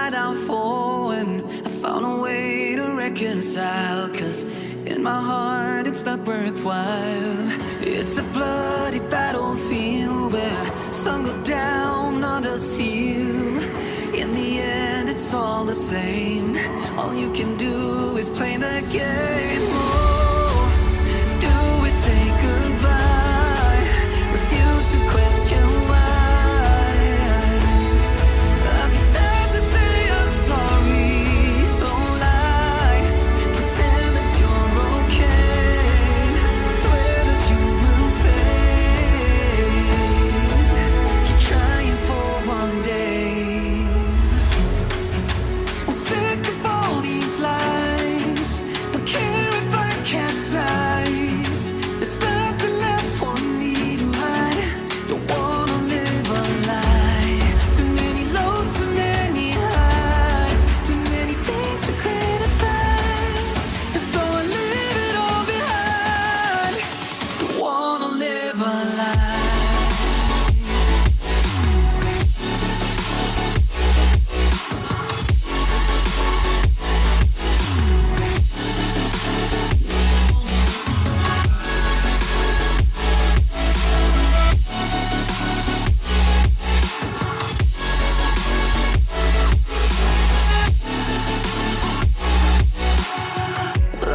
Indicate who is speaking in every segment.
Speaker 1: my downfall, and I found a way to reconcile. 'Cause in my heart it's not worthwhile. It's a bloody battlefield where some go down, others heal. In the end it's all the same. All you can do is play the game. Oh, do we say goodbye? Refuse to question why. I'm sad to say I'm sorry, so lie. Pretend that you're okay. Swear that you will stay. Keep trying for one day. I'm sick of all these lies. Don't care if I capsize. There's nothing left for me to hide. Don't wanna live a lie. Too many lows, too many highs. Too many things to criticize. And so I leave it all behind. Don't wanna live a lie.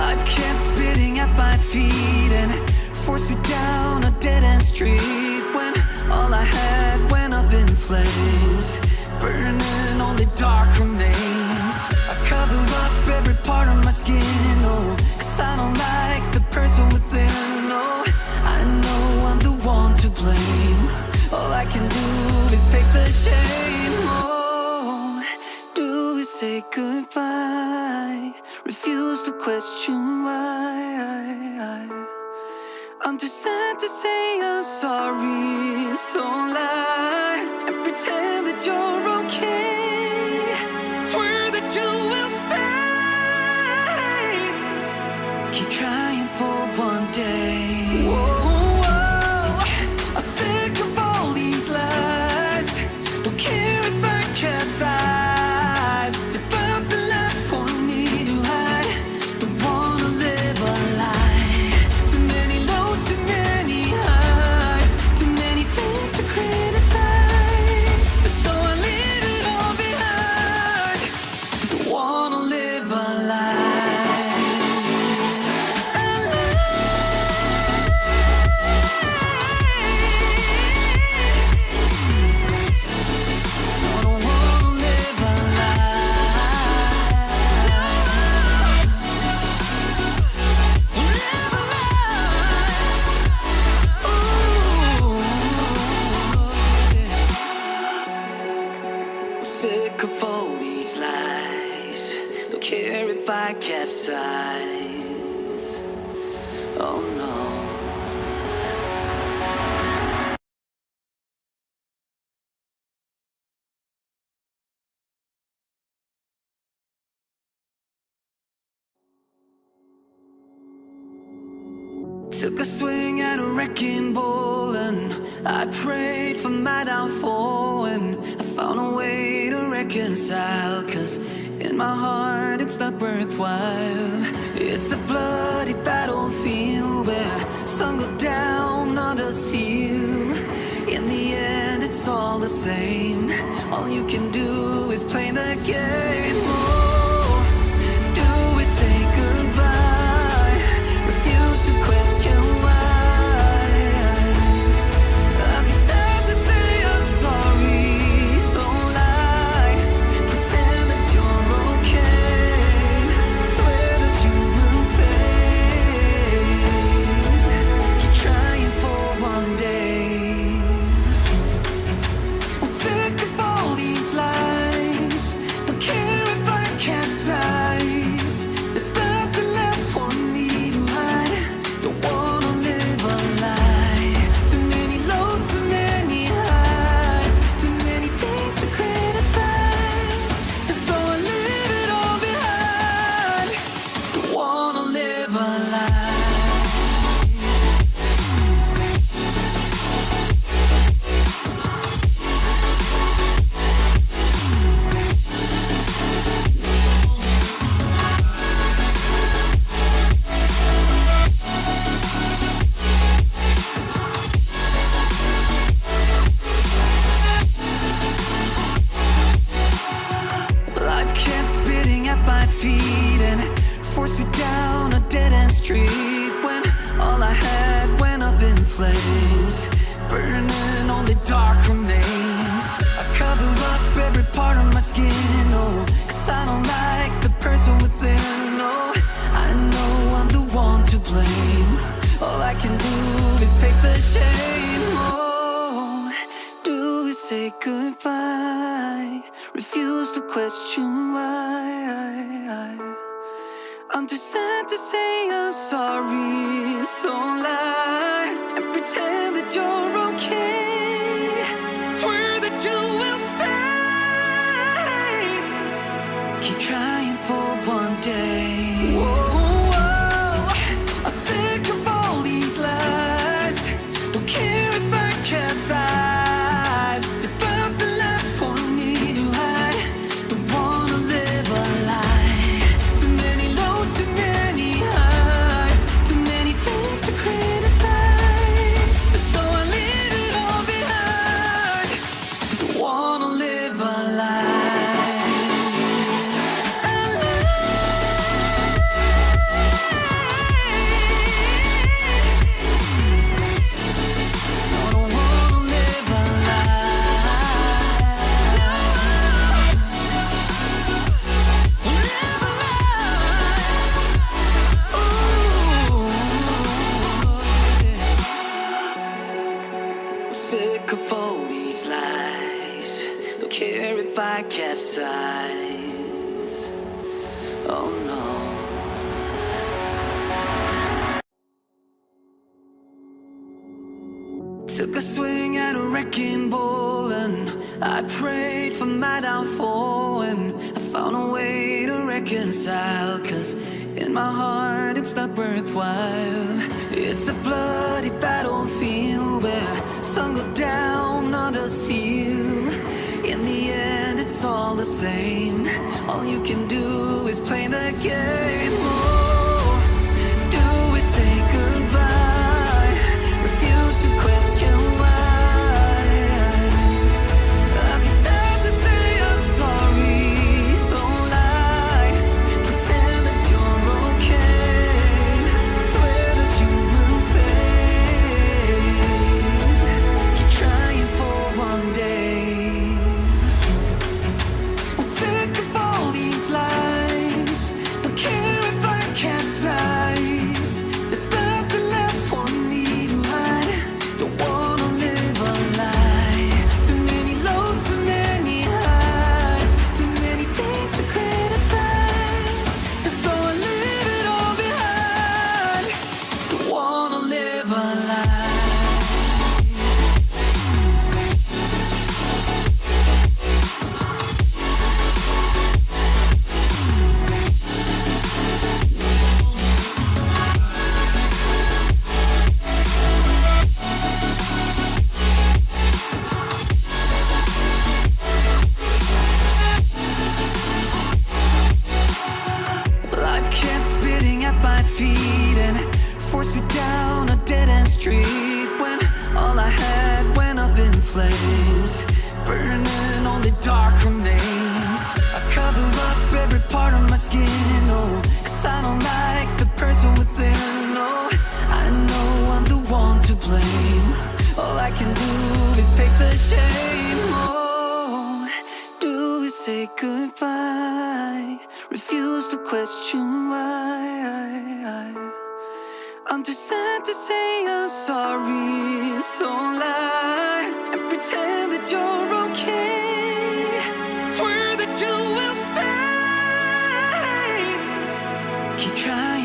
Speaker 1: Life kept spitting at my feet and forced me down a dead-end street. When all I had went up in flames, burning only dark remains. I cover up every part of my skin, oh, 'cause I don't like the person within. Oh, I know I'm the one to blame. All I can do is take the shame. Oh, do we say goodbye? Refuse to question why. I'm too sad to say I'm sorry, so lie and pretend that you're okay. Swear that you will stay. Keep trying for one day. Whoa, I'm sick of all these lies. Don't care if I capsize. There's nothing left for me to hide. Don't wanna live a lie. Too many lows, too many highs. Too many things to criticize. So I leave it all behind. Don't wanna live a lie. A lie. I don't wanna live a lie. Live a lie. Ooh. I'm sick of all these lies. Don't care if I capsize. Oh no. Took a swing at a wrecking ball and I prayed for my downfall, and I found a way to reconcile. 'Cause in my heart it's not worthwhile. It's a bloody battlefield where some go down, others heal. In the end it's all the same. All you can do is play the game. Oh, do we say goodbye? Refuse to question why. I'm sad to say I'm sorry, so lie. Pretend that you're okay. Swear that you will stay. Keep trying for one day. I'm sick of all these lies. Don't care if I feet and forced me down a dead-end street when all I had went up in flames, burning only dark remains. I cover up every part of my skin, oh, 'cause I don't like the person within, oh. I know I'm the one to blame. All I can do is take the shame, oh. Do we say goodbye? Refuse to question why. I'm too sad to say I'm sorry, so lie and pretend that you're okay. Swear that you will stay. Keep trying for one day. Whoa, I'm sick of all these lies. Don't care if I capsize. There's nothing left for me to hide. Don't wanna live a lie. Too many lows, too many highs, too many things to criticize. So I leave it all behind. Don't wanna live a lie. Sick of all these lies. Don't care if I capsize. Oh no. Took a swing at a wrecking ball and I prayed for my downfall, and I found a way to reconcile, 'cause in my heart it's not worthwhile. It's a bloody battlefield where some go down, others heal. In the end it's all the same. All you can do is play the game. Oh, do we say goodbye? Refuse to question why. I'd be sad to say I'm sorry, so lie, pretend that you're okay. Swear that you will stay. Keep trying for one day. I'm sick of all these lies. Don't care if I capsize. There's nothing left for me to hide. Don't wanna live a lie. Too many lows, too many highs, too many things to criticize. And so I leave it all behind. Don't wanna live a lie. Life kept spitting at my feet and forced me down a dead-end street when all I had went up in flames, burning only dark remains. I cover up every part of my skin, oh, 'cause I don't like the person within, oh. I know I'm the one to blame. All I can do is take the shame, oh. Do we say goodbye? Refuse to question why. I'm too sad to say I'm sorry, so lie and pretend that you're okay. Swear that you will stay. Keep trying